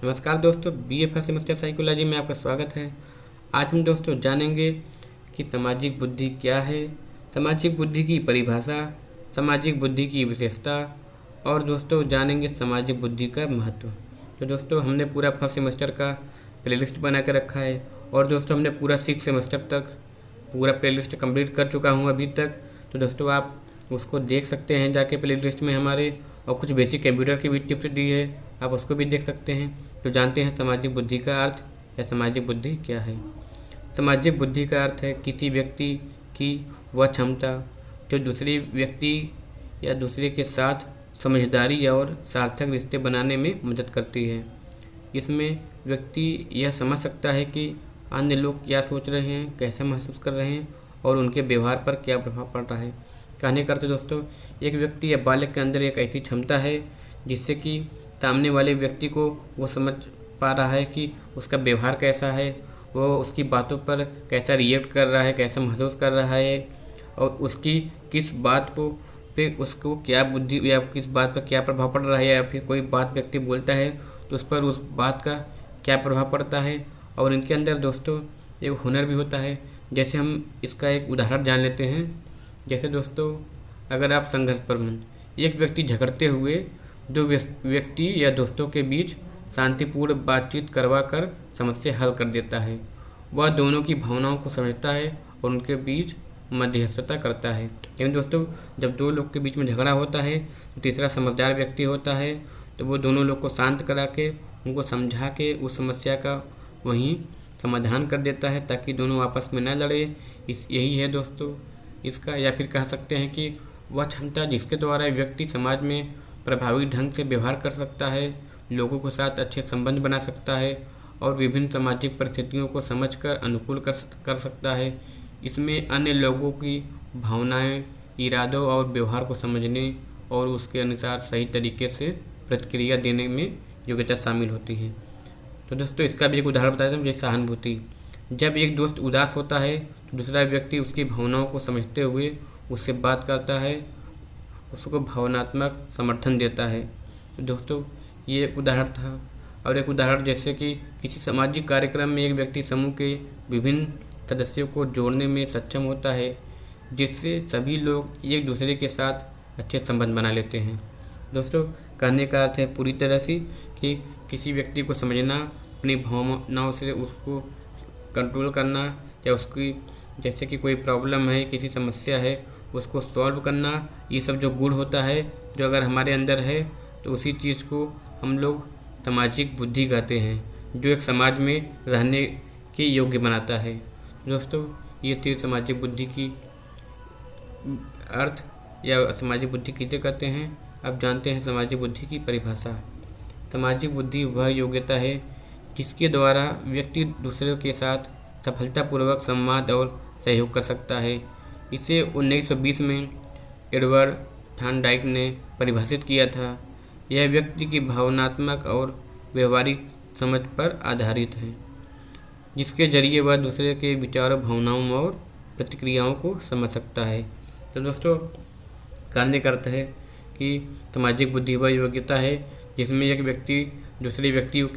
नमस्कार दोस्तों, बी ए first semester psychology में आपका स्वागत है। आज हम दोस्तों जानेंगे कि सामाजिक बुद्धि क्या है, सामाजिक बुद्धि की परिभाषा, सामाजिक बुद्धि की विशेषता और दोस्तों जानेंगे सामाजिक बुद्धि का महत्व। तो दोस्तों हमने पूरा फर्स्ट सेमेस्टर का प्लेलिस्ट बना कर रखा है और दोस्तों हमने पूरा 6 सेमेस्टर तक पूरा प्लेलिस्ट कंप्लीट कर चुका हूँ अभी तक। तो दोस्तों आप उसको देख सकते हैं जाके प्लेलिस्ट में हमारे, और कुछ बेसिक कंप्यूटर की भी टिप्स दी है, आप उसको भी देख सकते हैं। तो जानते हैं सामाजिक बुद्धि का अर्थ या सामाजिक बुद्धि क्या है। सामाजिक बुद्धि का अर्थ है किसी व्यक्ति की वह क्षमता जो दूसरे व्यक्ति या दूसरे के साथ समझदारी और सार्थक रिश्ते बनाने में मदद करती है। इसमें व्यक्ति यह समझ सकता है कि अन्य लोग क्या सोच रहे हैं, कैसे महसूस कर रहे हैं और उनके व्यवहार पर क्या प्रभाव पड़ रहा है। कहने का अर्थ दोस्तों, एक व्यक्ति या बालक के अंदर एक ऐसी क्षमता है जिससे कि सामने वाले व्यक्ति को वो समझ पा रहा है कि उसका व्यवहार कैसा है, वो उसकी बातों पर कैसा रिएक्ट कर रहा है, कैसा महसूस कर रहा है और उसकी किस बात को पे उसको क्या बुद्धि या किस बात पर क्या प्रभाव पड़ रहा है, या फिर कोई बात व्यक्ति बोलता है तो उस पर उस बात का क्या प्रभाव पड़ता है। और इनके अंदर दोस्तों एक हुनर भी होता है। जैसे हम इसका एक उदाहरण जान लेते हैं। जैसे दोस्तों अगर आप संघर्ष प्रबंधन, एक व्यक्ति झगड़ते हुए दो व्यक्ति या दोस्तों के बीच शांतिपूर्ण बातचीत करवा कर समस्या हल कर देता है। वह दोनों की भावनाओं को समझता है और उनके बीच मध्यस्थता करता है। यानी दोस्तों जब दो लोग के बीच में झगड़ा होता है तो तीसरा समझदार व्यक्ति होता है, तो वो दोनों लोग को शांत करा के उनको समझा के उस समस्या का वहीं समाधान कर देता है ताकि दोनों आपस में न लड़े। यही है दोस्तों इसका, या फिर कह सकते हैं कि वह क्षमता जिसके द्वारा व्यक्ति समाज में प्रभावी ढंग से व्यवहार कर सकता है, लोगों के साथ अच्छे संबंध बना सकता है और विभिन्न सामाजिक परिस्थितियों को समझकर अनुकूल कर सकता है। इसमें अन्य लोगों की भावनाएं, इरादों और व्यवहार को समझने और उसके अनुसार सही तरीके से प्रतिक्रिया देने में योग्यता शामिल होती है। तो दोस्तों इसका भी एक उदाहरण बताता हूँ, जैसे सहानुभूति। जब एक दोस्त उदास होता है तो दूसरा व्यक्ति उसकी भावनाओं को समझते हुए उससे बात करता है, उसको भावनात्मक समर्थन देता है। तो दोस्तों ये एक उदाहरण था। और एक उदाहरण जैसे कि किसी सामाजिक कार्यक्रम में एक व्यक्ति समूह के विभिन्न सदस्यों को जोड़ने में सक्षम होता है, जिससे सभी लोग एक दूसरे के साथ अच्छे संबंध बना लेते हैं। दोस्तों कहने का अर्थ है पूरी तरह से कि किसी व्यक्ति को समझना, अपनी भावनाओं से उसको कंट्रोल करना, या उसकी जैसे कि कोई प्रॉब्लम है, किसी समस्या है, उसको सॉल्व करना, ये सब जो गुण होता है जो अगर हमारे अंदर है तो उसी चीज़ को हम लोग सामाजिक बुद्धि कहते हैं, जो एक समाज में रहने के योग्य बनाता है। दोस्तों ये थी सामाजिक बुद्धि की अर्थ या सामाजिक बुद्धि किसे कहते हैं। अब जानते हैं सामाजिक बुद्धि की परिभाषा। सामाजिक बुद्धि वह योग्यता है जिसके द्वारा व्यक्ति दूसरों के साथ सफलतापूर्वक संवाद और सहयोग कर सकता है। इसे 1920 में एडवर्ड थॉर्नडाइक ने परिभाषित किया था। यह व्यक्ति की भावनात्मक और व्यवहारिक समझ पर आधारित है, जिसके जरिए वह दूसरे के विचारों, भावनाओं और प्रतिक्रियाओं को समझ सकता है। तो दोस्तों कहने का अर्थ है कि सामाजिक बुद्धि वह योग्यता है जिसमें एक व्यक्ति दूसरे व्यक्तियों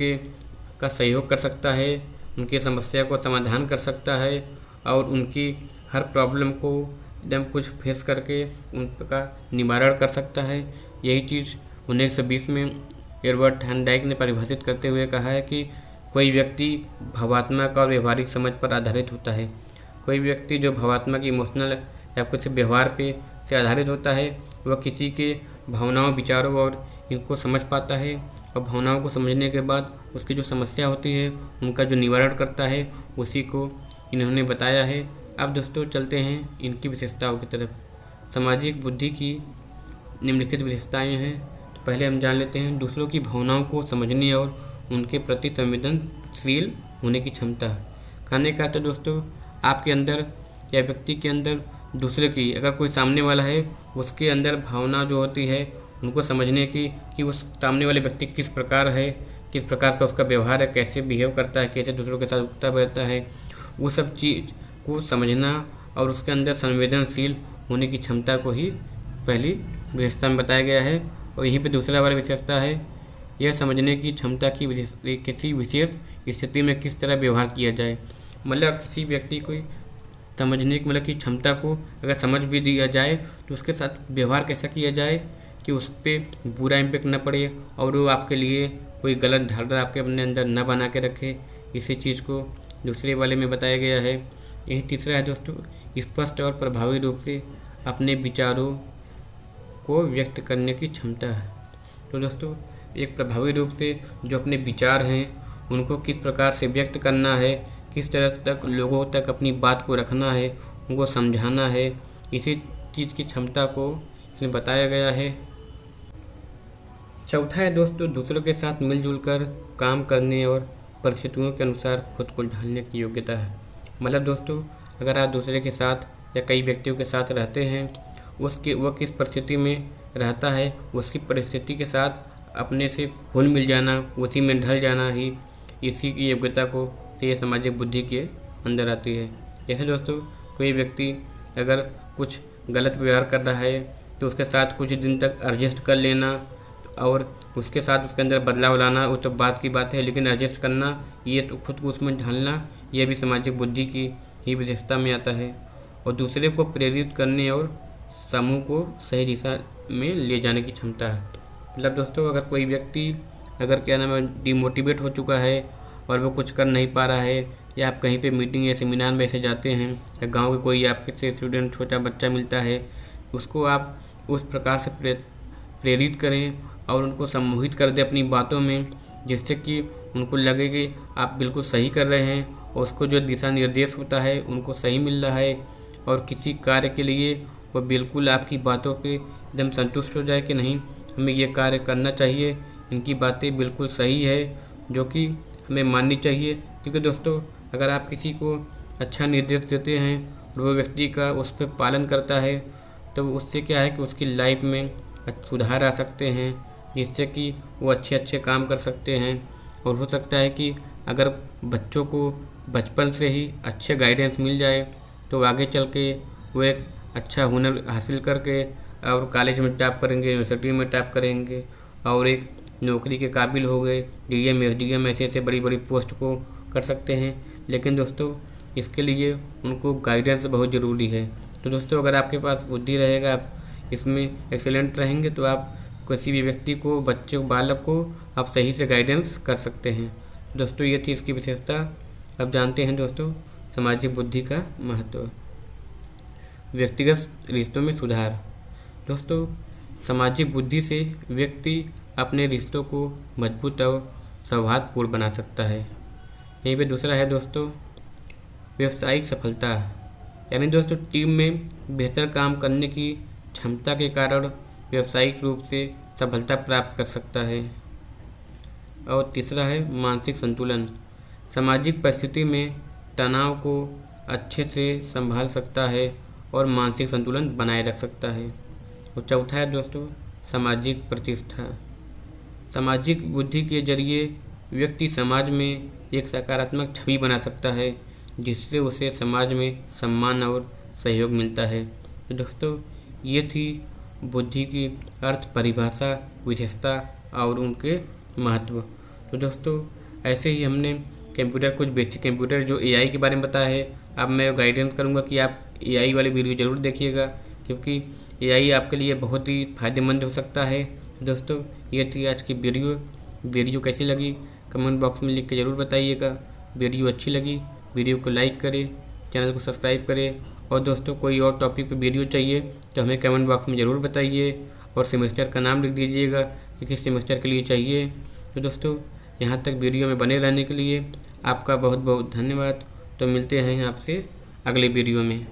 का सहयोग कर सकता है, उनकी समस्या को समाधान कर सकता है और उनकी हर प्रॉब्लम को एकदम कुछ फेस करके उनका निवारण कर सकता है। यही चीज़ 1920 में एडवर्ड थॉर्नडाइक ने परिभाषित करते हुए कहा है कि कोई व्यक्ति भावात्मक और व्यवहारिक समझ पर आधारित होता है। कोई व्यक्ति जो भावात्मक, इमोशनल या कुछ व्यवहार पे से आधारित होता है, वह किसी के भावनाओं, विचारों और इनको समझ पाता है और भावनाओं को समझने के बाद उसकी जो समस्या होती है उनका जो निवारण करता है, उसी को इन्होंने बताया है। अब दोस्तों चलते हैं इनकी विशेषताओं की तरफ। सामाजिक बुद्धि की निम्नलिखित विशेषताएं हैं। तो पहले हम जान लेते हैं दूसरों की भावनाओं को समझने और उनके प्रति संवेदनशील होने की क्षमता। कहने का तो दोस्तों आपके अंदर या व्यक्ति के अंदर दूसरे की, अगर कोई सामने वाला है, उसके अंदर भावना जो होती है उनको समझने की कि उस सामने वाले व्यक्ति किस प्रकार है, किस प्रकार का उसका व्यवहार है, कैसे बिहेव करता है, कैसे दूसरों के साथ उठता बैठता है, वो सब चीज़ को समझना और उसके अंदर संवेदनशील होने की क्षमता को ही पहली विशेषता में बताया गया है। और यहीं पे दूसरा वाला विशेषता है यह समझने की क्षमता की किसी विशेष स्थिति में किस तरह व्यवहार किया जाए। मतलब किसी व्यक्ति को समझने की मतलब की क्षमता को अगर समझ भी दिया जाए तो उसके साथ व्यवहार कैसा किया जाए कि उस पर बुरा इम्पैक्ट न पड़े और वो आपके लिए कोई गलत धारणा आपके अपने अंदर न बना के रखे। इसी चीज़ को दूसरे वाले में बताया गया है। यही तीसरा है दोस्तों, स्पष्ट और प्रभावी रूप से अपने विचारों को व्यक्त करने की क्षमता है। तो दोस्तों एक प्रभावी रूप से जो अपने विचार हैं उनको किस प्रकार से व्यक्त करना है, किस तरह तक लोगों तक अपनी बात को रखना है, उनको समझाना है, इसी चीज़ की क्षमता को इसमें बताया गया है। चौथा है दोस्तों, दूसरों के साथ मिलजुल कर काम करने और परिस्थितियों के अनुसार खुद को ढालने की योग्यता है। मतलब दोस्तों अगर आप दूसरे के साथ या कई व्यक्तियों के साथ रहते हैं, वह किस परिस्थिति में रहता है उसकी परिस्थिति के साथ अपने से घुल मिल जाना, उसी में ढल जाना ही इसी की योग्यता को ये सामाजिक बुद्धि के अंदर आती है। जैसे दोस्तों कोई व्यक्ति अगर कुछ गलत व्यवहार कर रहा है तो उसके साथ कुछ दिन तक एडजस्ट कर लेना और उसके साथ उसके अंदर बदलाव लाना वो तो बात की बात है, लेकिन एडजस्ट करना, ये तो खुद को उसमें ढालना, ये भी सामाजिक बुद्धि की ही विशेषता में आता है। और दूसरे को प्रेरित करने और समूह को सही दिशा में ले जाने की क्षमता है। मतलब दोस्तों अगर कोई व्यक्ति अगर क्या नाम है डिमोटिवेट हो चुका है और वो कुछ कर नहीं पा रहा है, या आप कहीं पे मीटिंग या सेमिनार में ऐसे जाते हैं या गांव के कोई आपके से स्टूडेंट छोटा बच्चा मिलता है, उसको आप उस प्रकार से प्रेरित करें और उनको सम्मोहित कर दें अपनी बातों में, जिससे कि उनको लगे कि आप बिल्कुल सही कर रहे हैं और उसको जो दिशा निर्देश होता है उनको सही मिल रहा है और किसी कार्य के लिए वो बिल्कुल आपकी बातों पे एकदम संतुष्ट हो जाए कि नहीं हमें ये कार्य करना चाहिए, इनकी बातें बिल्कुल सही है जो कि हमें माननी चाहिए। क्योंकि दोस्तों अगर आप किसी को अच्छा निर्देश देते हैं और वो व्यक्ति का उस पर पालन करता है तो उससे क्या है कि उसकी लाइफ में सुधार आ सकते हैं, जिससे कि वो अच्छे अच्छे काम कर सकते हैं। और हो सकता है कि अगर बच्चों को बचपन से ही अच्छे गाइडेंस मिल जाए तो आगे चल के वो एक अच्छा हुनर हासिल करके और कॉलेज में टॉप करेंगे, यूनिवर्सिटी में टॉप करेंगे और एक नौकरी के काबिल हो गए, डीएम एसडीएम ऐसे ऐसे बड़ी बड़ी पोस्ट को कर सकते हैं। लेकिन दोस्तों इसके लिए उनको गाइडेंस बहुत ज़रूरी है। तो दोस्तों अगर आपके पास बुद्धि रहेगा, आप इसमें एक्सेलेंट रहेंगे तो आप किसी भी व्यक्ति को, बच्चे को, बालक को आप सही से गाइडेंस कर सकते हैं। दोस्तों ये थी इसकी विशेषता। अब जानते हैं दोस्तों सामाजिक बुद्धि का महत्व। व्यक्तिगत रिश्तों में सुधार। दोस्तों सामाजिक बुद्धि से व्यक्ति अपने रिश्तों को मजबूत और सौहार्दपूर्ण बना सकता है। यहीं पे दूसरा है दोस्तों व्यावसायिक सफलता, यानी दोस्तों टीम में बेहतर काम करने की क्षमता के कारण व्यावसायिक रूप से सफलता प्राप्त कर सकता है। और तीसरा है मानसिक संतुलन, सामाजिक परिस्थिति में तनाव को अच्छे से संभाल सकता है और मानसिक संतुलन बनाए रख सकता है। और चौथा है दोस्तों सामाजिक प्रतिष्ठा, सामाजिक बुद्धि के जरिए व्यक्ति समाज में एक सकारात्मक छवि बना सकता है, जिससे उसे समाज में सम्मान और सहयोग मिलता है। तो दोस्तों ये थी बुद्धि की अर्थ, परिभाषा, विशेषता और उनके महत्व। तो दोस्तों ऐसे ही हमने कुछ बेसिक कंप्यूटर जो एआई के बारे में बताया है। अब मैं गाइडेंस करूँगा कि आप एआई वाली वीडियो ज़रूर देखिएगा, क्योंकि एआई आपके लिए बहुत ही फ़ायदेमंद हो सकता है। दोस्तों ये थी आज की वीडियो कैसी लगी कमेंट बॉक्स में लिख के ज़रूर बताइएगा। वीडियो अच्छी लगी वीडियो को लाइक करें, चैनल को सब्सक्राइब करें और दोस्तों कोई और टॉपिक पे वीडियो चाहिए तो हमें कमेंट बॉक्स में ज़रूर बताइए और सेमेस्टर का नाम लिख दीजिएगा कि किस सेमेस्टर के लिए चाहिए। तो दोस्तों यहाँ तक वीडियो में बने रहने के लिए आपका बहुत बहुत धन्यवाद। तो मिलते हैं आपसे अगले वीडियो में।